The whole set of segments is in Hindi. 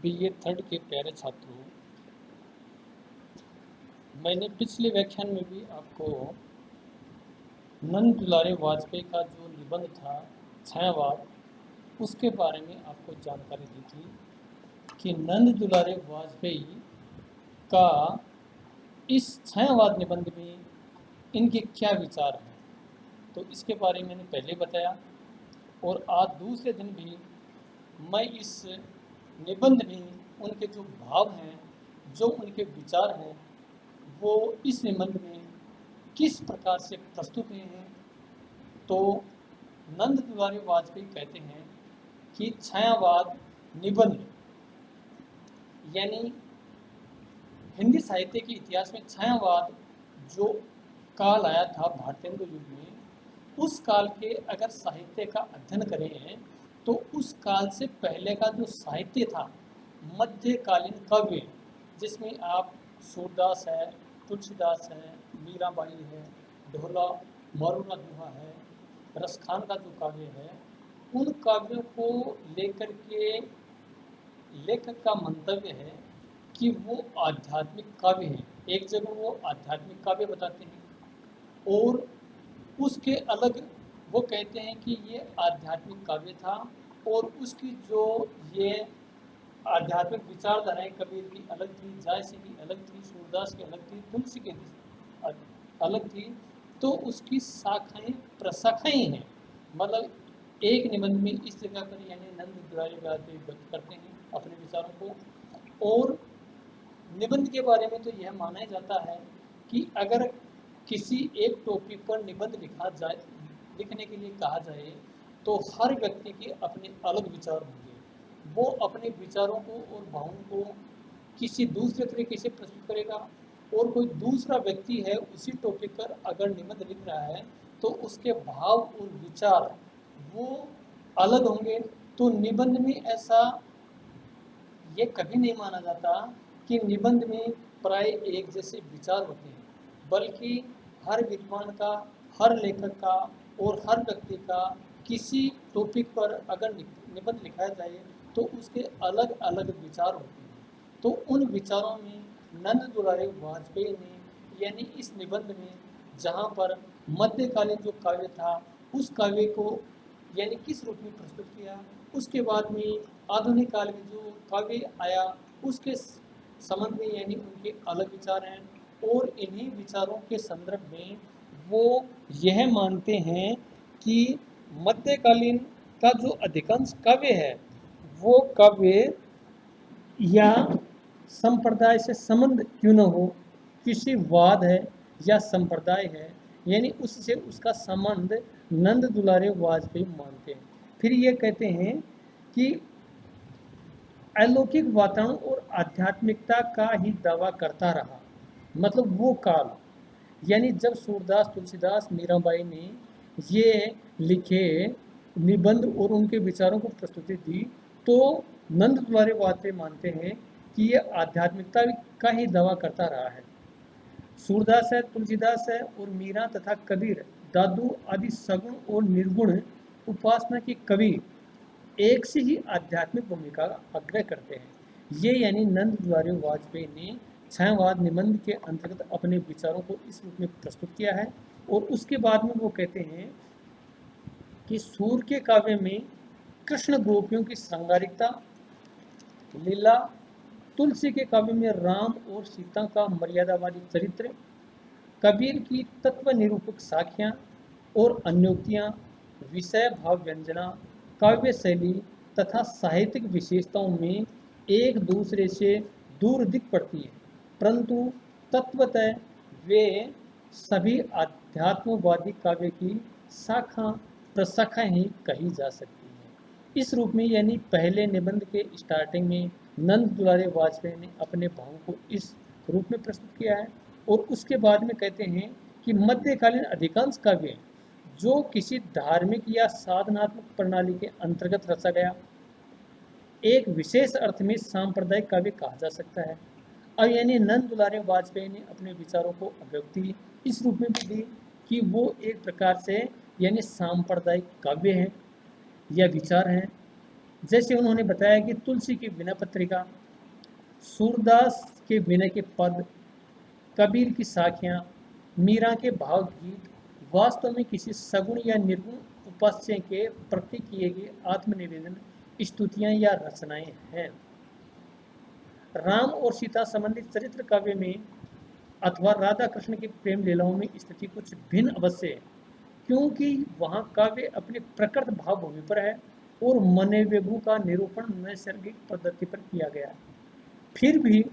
बीए थर्ड के प्यारे छात्रों, मैंने पिछले व्याख्यान में भी आपको नंद दुलारे वाजपेयी का जो निबंध था छायावाद, उसके बारे में आपको जानकारी दी थी कि नंद दुलारे वाजपेयी का इस छायावाद निबंध में इनके क्या विचार हैं। तो इसके बारे में मैंने पहले बताया, और आज दूसरे दिन भी मैं इस निबंध में उनके जो भाव हैं, जो उनके विचार हैं, वो इस निबंध में किस प्रकार से प्रस्तुत हुए हैं। तो नंद दुलारे वाजपेयी कहते हैं कि छायावाद निबंध यानी हिंदी साहित्य के इतिहास में छायावाद जो काल आया था भारतेंदु युग में, उस काल के अगर साहित्य का अध्ययन करें तो उस काल से पहले का जो साहित्य था, मध्यकालीन काव्य, जिसमें आप सूरदास है, तुलसीदास है, मीराबाई है, ढोला मारूला दुहा है, रसखान का जो काव्य है, उन काव्यों को लेकर के लेखक का मंतव्य है कि वो आध्यात्मिक काव्य हैं। एक जगह वो आध्यात्मिक काव्य बताते हैं और उसके अलग वो कहते हैं कि ये आध्यात्मिक काव्य था, और उसकी जो ये आध्यात्मिक विचारधाराएं कबीर की अलग थी, जायसी की अलग थी, सूरदास की अलग थी, तुलसी की अलग थी। तो उसकी शाखाएं प्रशाखाएं हैं। मतलब एक निबंध में इस जगह पर यानी नंद दुलारे वाजपेयी व्यक्त करते हैं अपने विचारों को। और निबंध के बारे में तो यह माना जाता है कि अगर किसी एक टॉपिक पर निबंध लिखने के लिए कहा जाए तो हर व्यक्ति के अपने अलग विचार होंगे। वो अपने विचारों को और भावों को किसी दूसरे तरीके से प्रस्तुत करेगा, और कोई दूसरा व्यक्ति है उसी टॉपिक पर अगर निबंध लिख रहा है तो उसके भाव और विचार वो अलग होंगे। तो निबंध में ऐसा ये कभी नहीं माना जाता कि निबंध में प्राय एक जैसे विचार होते हैं, बल्कि हर विद्वान का, हर लेखक का और हर व्यक्ति का किसी टॉपिक पर अगर निबंध लिखाया जाए तो उसके अलग अलग विचार होते हैं। तो उन विचारों में नंद दुलारे वाजपेयी ने यानी इस निबंध में जहाँ पर मध्यकालीन जो काव्य था उस काव्य को यानी किस रूप में प्रस्तुत किया, उसके बाद में आधुनिक काल में जो काव्य आया उसके संबंध में यानी उनके अलग विचार हैं। और इन्हीं विचारों के संदर्भ में वो यह मानते हैं कि मध्यकालीन का जो अधिकांश काव्य है वो काव्य या संप्रदाय से संबंध क्यों न हो, किसी वाद है या संप्रदाय है, यानी उससे उसका संबंध नंद दुलारे वाजपेयी मानते हैं। फिर ये कहते हैं कि अलौकिक वातावरण और आध्यात्मिकता का ही दावा करता रहा। मतलब वो काल यानी जब सूरदास, तुलसीदास, मीराबाई ने ये लिखे निबंध और उनके विचारों को प्रस्तुति दी, तो नंद दुलारे वाजपेयी मानते हैं कि ये आध्यात्मिकता का ही दावा करता रहा है। सूरदास है, तुलसीदास है और मीरा तथा कबीर, दादू आदि सगुण और निर्गुण उपासना के कवि एक से ही आध्यात्मिक भूमिका का आग्रह करते हैं। ये यानी नंद दुलारे वाजपेयी ने छायावाद निबंध के अंतर्गत अपने विचारों को इस रूप में प्रस्तुत किया है। और उसके बाद में वो कहते हैं कि सूर के काव्य में कृष्ण गोपियों की श्रृंगारिकता लीला, तुलसी के काव्य में राम और सीता का मर्यादावादी चरित्र, कबीर की तत्व निरूपक साखियाँ और अन्योक्तियाँ, विषय भाव व्यंजना, काव्य शैली तथा साहित्यिक विशेषताओं में एक दूसरे से दूर दिख पड़ती है, परंतु तत्वतः वे सभी आध्यात्मवादी काव्य की शाखा प्रशाखा ही कही जा सकती है। इस रूप में यानी पहले निबंध के स्टार्टिंग में नंद दुलारे वाजपेयी ने अपने भावों को इस रूप में प्रस्तुत किया है। और उसके बाद में कहते हैं कि मध्यकालीन अधिकांश काव्य जो किसी धार्मिक या साधनात्मक प्रणाली के अंतर्गत रचा गया, एक विशेष अर्थ में सांप्रदायिक काव्य कहा जा सकता है। अब यानी नंद दुलारे वाजपेयी ने अपने विचारों को अभिव्यक्ति इस रूप में भी दी कि वो एक प्रकार से यानी सांप्रदायिक काव्य हैं या विचार हैं, जैसे उन्होंने बताया कि तुलसी की बिना पत्रिका, सूरदास के बिना के पद, कबीर की साखियाँ, मीरा के भावगीत वास्तव में किसी सगुण या निर्गुण उपास्य के प्रति किए गए आत्मनिवेदन, स्तुतियाँ या रचनाएं हैं। राम और सीता संबंधित चरित्र काव्य में अथवा राधा कृष्ण की प्रेम लीलाओं में स्थिति कुछ भिन्न अवश्य है, क्योंकि वहाँ काव्य अपने प्रकृत भावभूमि पर है और मनोवेगों का निरूपण नैसर्गिक पद्धति पर किया गया है। फिर भी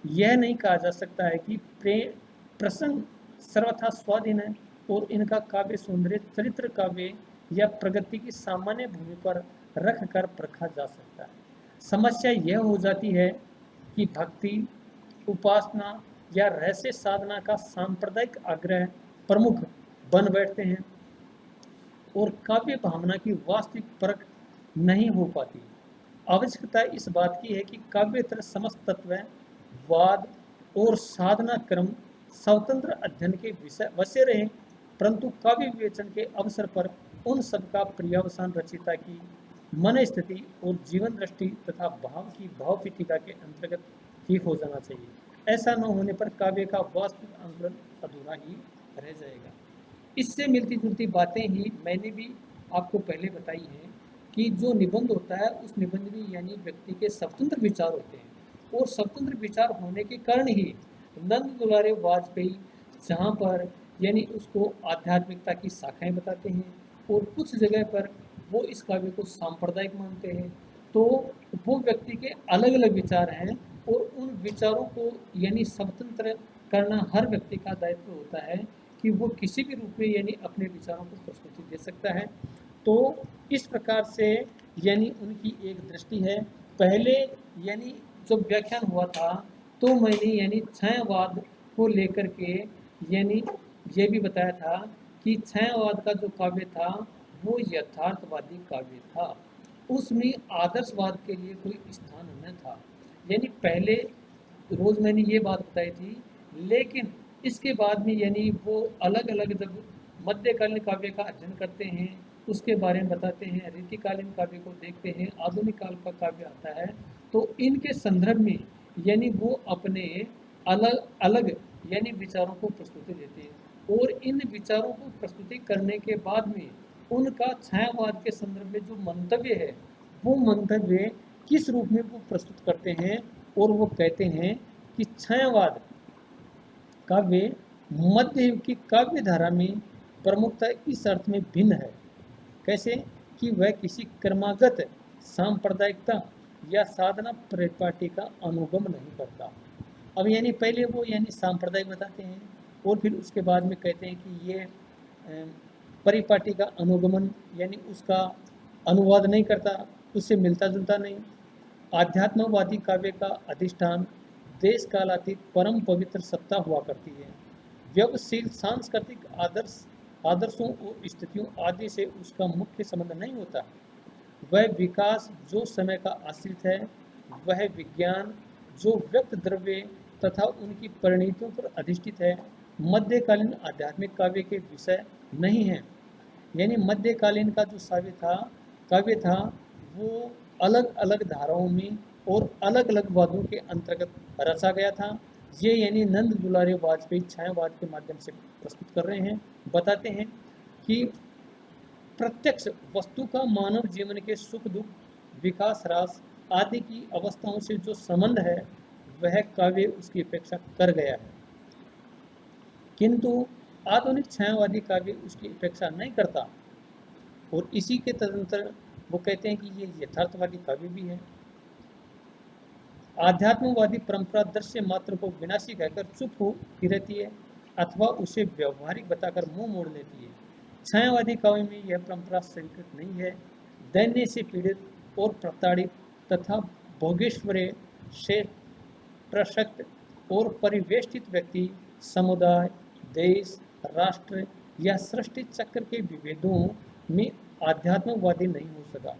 यह नहीं कहा जा सकता है कि प्रेम प्रसंग सर्वथा स्वाधीन है और इनका काव्य सौंदर्य चरित्र काव्य या प्रगति की सामान्य भूमि पर रख कर परखा जा सकता है। समस्या यह हो जाती है कि भक्ति, उपासना या रहस्य साधना का सांप्रदायिक आग्रह प्रमुख बन बैठते हैं और काव्य भावना की वास्तविक परख नहीं हो पाती। आवश्यकता इस बात की है कि काव्येतर समस्त तत्व, वाद और साधना क्रम स्वतंत्र अध्ययन के विषय वश्य रहे, परंतु काव्य विवेचन के अवसर पर उन सबका पर्यवसान रचयिता की मन स्थिति और जीवन दृष्टि तथा भाव की भावपीठिका के अंतर्गत ही हो जाना चाहिए। ऐसा न होने पर काव्य का वास्तविक आंदोलन अधूरा ही रह जाएगा। इससे मिलती जुलती बातें ही मैंने भी आपको पहले बताई हैं कि जो निबंध होता है उस निबंध में यानी व्यक्ति के स्वतंत्र विचार होते हैं और स्वतंत्र विचार होने के कारण ही नंद दुलारे वाजपेयी जहाँ पर यानी उसको आध्यात्मिकता की शाखाएं बताते हैं और कुछ जगह पर वो इस काव्य को सांप्रदायिक मानते हैं, तो वो व्यक्ति के अलग अलग विचार हैं और उन विचारों को यानी स्वतंत्र करना हर व्यक्ति का दायित्व होता है कि वो किसी भी रूप में यानी अपने विचारों को प्रस्तुति दे सकता है। तो इस प्रकार से यानी उनकी एक दृष्टि है। पहले यानी जब व्याख्यान हुआ था तो मैंने यानी छायावाद को लेकर के यानी ये भी बताया था कि छायावाद का जो काव्य था वो यथार्थवादी काव्य था, उसमें आदर्शवाद के लिए कोई स्थान न था। यानी पहले रोज मैंने ये बात बताई थी, लेकिन इसके बाद में यानी वो अलग अलग जब मध्यकालीन काव्य का अध्ययन करते हैं उसके बारे में बताते हैं, रीतिकालीन काव्य को देखते हैं, आधुनिक काल का काव्य आता है, तो इनके संदर्भ में यानी वो अपने अलग अलग यानी विचारों को प्रस्तुति देते हैं और इन विचारों को प्रस्तुति करने के बाद में उनका छायावाद के संदर्भ में जो मंतव्य है वो मंतव्य किस रूप में वो प्रस्तुत करते हैं और वो कहते हैं कि छायावाद काव्य मध्य युग की काव्य धारा में प्रमुखता इस अर्थ में भिन्न है, कैसे कि वह किसी क्रमागत सांप्रदायिकता या साधना परिपाटी का अनुगम नहीं करता। अब यानी पहले वो यानी सांप्रदायिक बताते हैं और फिर उसके बाद में कहते हैं कि ये परिपाटी का अनुगमन यानी उसका अनुवाद नहीं करता, उससे मिलता जुलता नहीं। आध्यात्मवादी काव्य का अधिष्ठान देश कालातीत परम पवित्र सत्ता हुआ करती है। व्यवशील सांस्कृतिक आदर्शों और स्थितियों आदि से उसका मुख्य संबंध नहीं होता। वह विकास जो समय का आश्रित है, वह विज्ञान जो व्यक्त द्रव्य तथा उनकी परिणतियों पर अधिष्ठित है, मध्यकालीन आध्यात्मिक काव्य के विषय नहीं है। यानी मध्यकालीन का जो काव्य था वो अलग अलग धाराओं में और अलग अलग वादों के अंतर्गत रचा गया था। ये यानी नंद दुलारे वाजपेयी छायावाद के माध्यम से प्रस्तुत कर रहे हैं, बताते हैं कि प्रत्यक्ष वस्तु का मानव जीवन के सुख दुख, विकास ह्रास आदि की अवस्थाओं से जो संबंध है वह काव्य उसकी अपेक्षा कर गया है, किंतु आधुनिक छायावादी काव्य उसकी अपेक्षा नहीं करता और इसी के तदंतर वो कहते हैं कि ये यथार्थवादी काव्य भी है। आध्यात्मवादी परंपरा दृश्य मात्र को विनाशी कहकर चुप होती रहती है अथवा उसे व्यवहारिक बताकर मुंह मोड़ लेती है। छायावादी काव्य में यह परंपरा स्वीकृत नहीं है। दैन्य से पीड़ित और प्रताड़ित तथा भोगेश्वरे से प्रशक्त और परिवेष्टित व्यक्ति समुदाय, देश, राष्ट्र या सृष्टि चक्र के विभेदों में आध्यात्मवादी नहीं हो सका।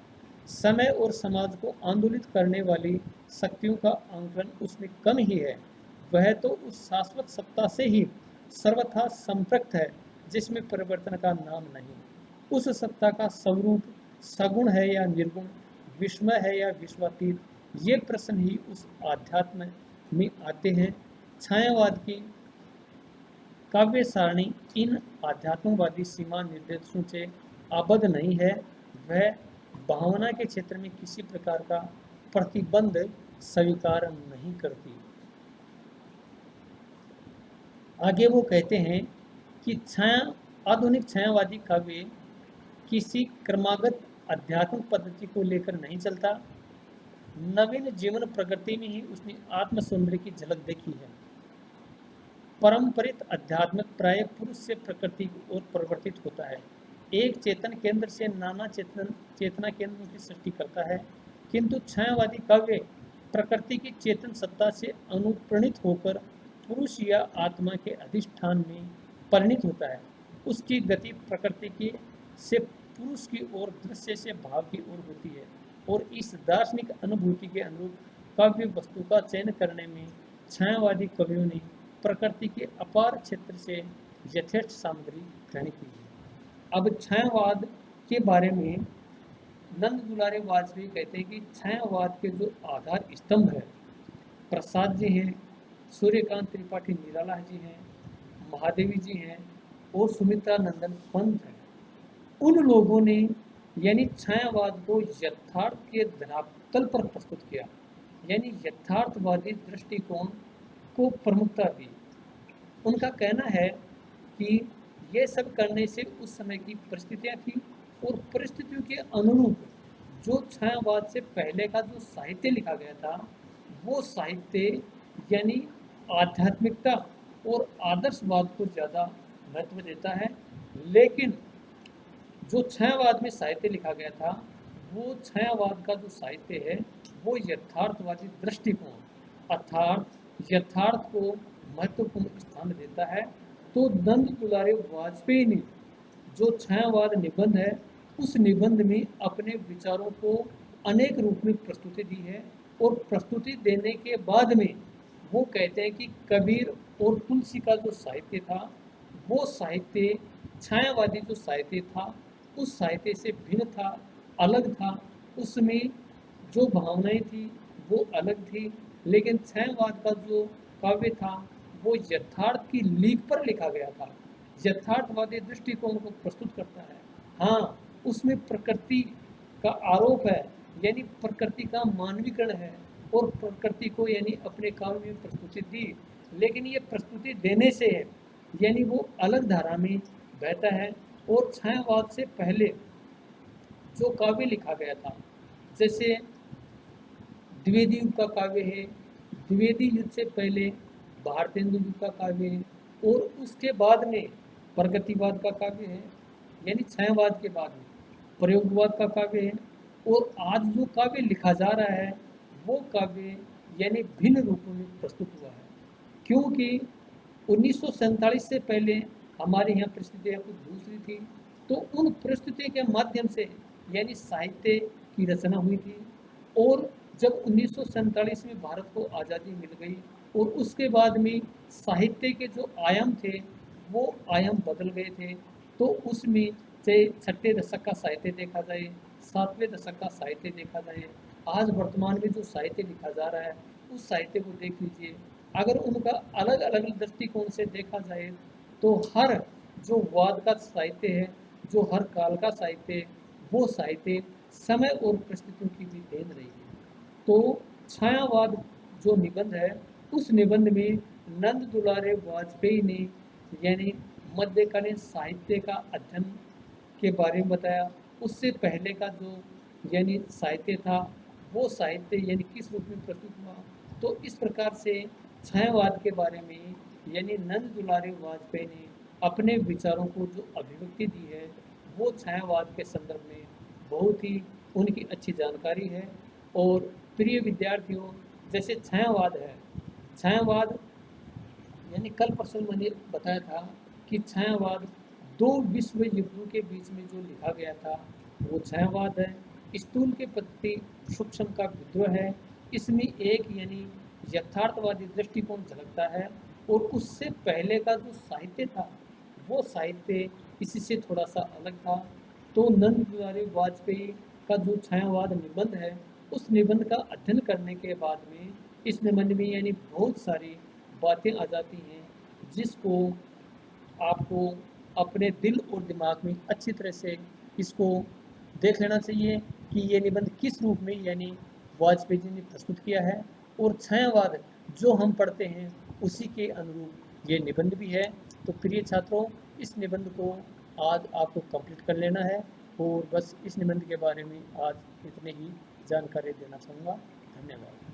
समय और समाज को आंदोलित करने वाली शक्तियों का आंकलन उसमें कम ही है। वह तो उस शाश्वत सत्ता से ही सर्वथा संपृक्त है जिसमें परिवर्तन का नाम नहीं। उस सत्ता का स्वरूप सगुण है या निर्गुण, विस्मय है या विश्वातीत, ये प्रश्न ही उस आध्यात्म में आते हैं। छायावाद की काव्य सारणी इन आध्यात्मवादी सीमा निर्देशों से आबद्ध नहीं है। वह भावना के क्षेत्र में किसी प्रकार का प्रतिबंध स्वीकार नहीं करती। आगे वो कहते हैं कि आधुनिक छायावादी काव्य किसी क्रमागत आध्यात्मिक पद्धति को लेकर नहीं चलता। नवीन जीवन प्रगति में ही उसने आत्म सौंदर्य की झलक देखी है। परंपरित अध्यात्मिक प्राय पुरुष से प्रकृति की ओर परिवर्तित होता है। एक चेतन केंद्र से नाना चेतना केंद्रों की सृष्टि करता है, किंतु छायावादी काव्य प्रकृति की चेतन सत्ता से अनुप्राणित होकर पुरुष या आत्मा के अधिष्ठान में परिणित होता है। उसकी गति प्रकृति की से पुरुष की ओर, दृश्य से भाव की ओर होती है, और इस दार्शनिक अनुभूति के अनुरूप काव्य वस्तु का चयन करने में छायावादी कवियों ने प्रकृति के अपार क्षेत्र से यथेष्ट सामग्री ग्रहण की है। अब छायावाद के बारे में नंद दुलारे वाजपेयी कहते हैं कि छायावाद के जो आधार स्तंभ है, प्रसाद जी हैं, सूर्यकांत त्रिपाठी निराला जी हैं, महादेवी जी हैं और सुमित्रा नंदन पंत हैं। उन लोगों ने यानी छायावाद को यथार्थ के धरातल पर प्रस्तुत किया, यानी यथार्थवादी दृष्टिकोण को प्रमुखता दी। उनका कहना है कि ये सब करने से उस समय की परिस्थितियाँ थी, और परिस्थितियों के अनुरूप जो छायावाद से पहले का जो साहित्य लिखा गया था, वो साहित्य यानी आध्यात्मिकता और आदर्शवाद को ज़्यादा महत्व देता है। लेकिन जो छायावाद में साहित्य लिखा गया था, वो छायावाद का जो साहित्य है वो यथार्थवादी दृष्टिकोण अर्थात यथार्थ को महत्वपूर्ण स्थान देता है। तो नंद दुलारे वाजपेयी ने जो छायावाद निबंध है, उस निबंध में अपने विचारों को अनेक रूप में प्रस्तुति दी है, और प्रस्तुति देने के बाद में वो कहते हैं कि कबीर और तुलसी का जो साहित्य था, वो साहित्य छायावादी जो साहित्य था उस साहित्य से भिन्न था, अलग था। उसमें जो भावनाएं थी वो अलग थी, लेकिन छायावाद का जो काव्य था वो यथार्थ की लीक पर लिखा गया था, यथार्थवादी दृष्टिकोण को प्रस्तुत करता है। हाँ, उसमें प्रकृति का आरोप है, यानी प्रकृति का मानवीकरण है, और प्रकृति को यानी अपने काव्य में प्रस्तुति दी, लेकिन ये प्रस्तुति देने से है यानी वो अलग धारा में बहता है। और छायावाद से पहले जो काव्य लिखा गया था, जैसे द्विवेदी युग का काव्य है, द्विवेदी युग से पहले भारतेंदु युग का काव्य है, और उसके बाद में प्रगतिवाद का काव्य है, यानी छायावाद के बाद में प्रयोगवाद का काव्य है, और आज जो काव्य लिखा जा रहा है वो काव्य यानी भिन्न रूपों में प्रस्तुत हुआ है। क्योंकि 1947 से पहले हमारे यहाँ परिस्थितियाँ कुछ दूसरी थी, तो उन परिस्थितियों के माध्यम से यानी साहित्य की रचना हुई थी। और जब 1947 में भारत को आज़ादी मिल गई, और उसके बाद में साहित्य के जो आयाम थे वो आयाम बदल गए थे। तो उसमें चाहे छठे दशक का साहित्य देखा जाए, सातवें दशक का साहित्य देखा जाए, आज वर्तमान में जो साहित्य लिखा जा रहा है उस साहित्य को देख लीजिए। अगर उनका अलग अलग दृष्टिकोण से देखा जाए तो हर जो वाद का साहित्य है, जो हर काल का साहित्य है, वो साहित्य समय और परिस्थितियों की भी देन रही है। तो छायावाद जो निबंध है, उस निबंध में नंद दुलारे वाजपेयी ने यानी मध्यकालीन साहित्य का अध्ययन के बारे में बताया। उससे पहले का जो यानी साहित्य था वो साहित्य यानी किस रूप में प्रस्तुत हुआ। तो इस प्रकार से छायावाद के बारे में यानी नंद दुलारे वाजपेयी ने अपने विचारों को जो अभिव्यक्ति दी है वो छायावाद के संदर्भ में बहुत ही उनकी अच्छी जानकारी है। और प्रिय विद्यार्थियों, जैसे छायावाद है, छायावाद यानी कल परसों मैंने बताया था कि छायावाद दो विश्व युद्धों के बीच में जो लिखा गया था वो छायावाद है। स्थूल के प्रति सूक्ष्म का विद्रोह है। इसमें एक यानी यथार्थवादी दृष्टिकोण झलकता है, और उससे पहले का जो साहित्य था वो साहित्य इसी से थोड़ा सा अलग था। तो नंद दुलारे वाजपेयी का जो छायावाद निबंध है, उस निबंध का अध्ययन करने के बाद में इस निबंध में यानी बहुत सारी बातें आ जाती हैं, जिसको आपको अपने दिल और दिमाग में अच्छी तरह से इसको देख लेना चाहिए कि ये निबंध किस रूप में यानी वाजपेयी जी ने प्रस्तुत किया है, और छायावाद जो हम पढ़ते हैं उसी के अनुरूप ये निबंध भी है। तो प्रिय छात्रों, इस निबंध को आज आपको कंप्लीट कर लेना है, और बस इस निबंध के बारे में आज इतने ही जानकारी देना चाहूँगा। धन्यवाद।